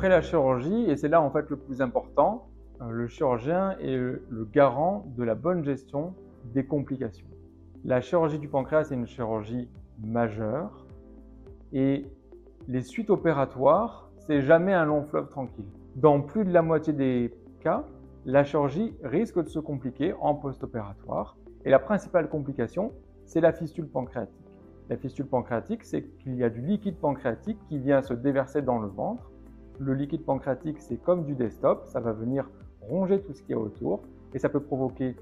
après la chirurgie, et c'est là en fait le plus important, le chirurgien est le garant de la bonne gestion des complications. La chirurgie du pancréas est une chirurgie majeure et les suites opératoires, c'est jamais un long fleuve tranquille. Dans plus de la moitié des cas, la chirurgie risque de se compliquer en post-opératoire et la principale complication, c'est la fistule pancréatique. La fistule pancréatique, c'est qu'il y a du liquide pancréatique qui vient se déverser dans le ventre. Le liquide pancréatique, c'est comme du desktop, ça va venir ronger tout ce qu'il y a autour et ça peut provoquer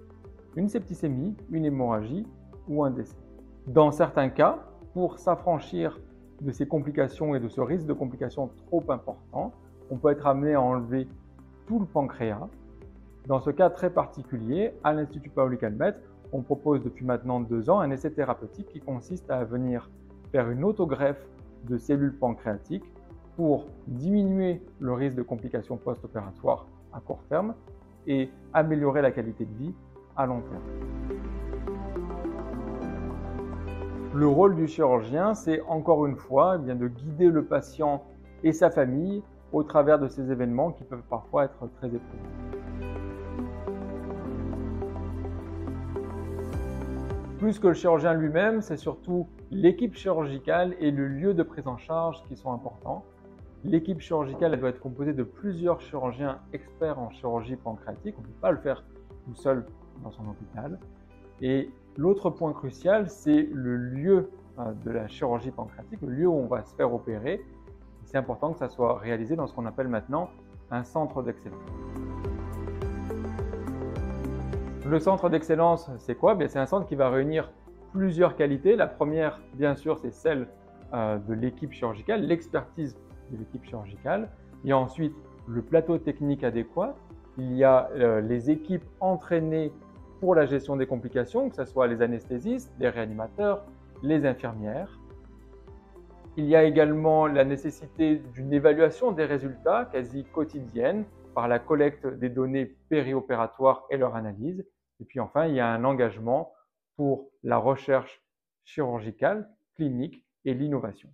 une septicémie, une hémorragie ou un décès. Dans certains cas, pour s'affranchir de ces complications et de ce risque de complications trop important, on peut être amené à enlever tout le pancréas. Dans ce cas très particulier, à l'Institut Paoli-Calmette, on propose depuis maintenant 2 ans un essai thérapeutique qui consiste à venir faire une autogreffe de cellules pancréatiques pour diminuer le risque de complications post-opératoires à court terme et améliorer la qualité de vie à long terme. Le rôle du chirurgien, c'est encore une fois de guider le patient et sa famille au travers de ces événements qui peuvent parfois être très éprouvants. Plus que le chirurgien lui-même, c'est surtout l'équipe chirurgicale et le lieu de prise en charge qui sont importants. L'équipe chirurgicale elle doit être composée de plusieurs chirurgiens experts en chirurgie pancréatique. On ne peut pas le faire tout seul dans son hôpital. Et l'autre point crucial, c'est le lieu de la chirurgie pancréatique, le lieu où on va se faire opérer. C'est important que ça soit réalisé dans ce qu'on appelle maintenant un centre d'excellence. Le centre d'excellence, c'est quoi? C'est un centre qui va réunir plusieurs qualités. La première, bien sûr, c'est celle de l'équipe chirurgicale, l'expertise de l'équipe chirurgicale. Il y a ensuite le plateau technique adéquat. Il y a les équipes entraînées pour la gestion des complications, que ce soit les anesthésistes, les réanimateurs, les infirmières. Il y a également la nécessité d'une évaluation des résultats quasi quotidienne par la collecte des données périopératoires et leur analyse. Et puis enfin, il y a un engagement pour la recherche chirurgicale, clinique et l'innovation.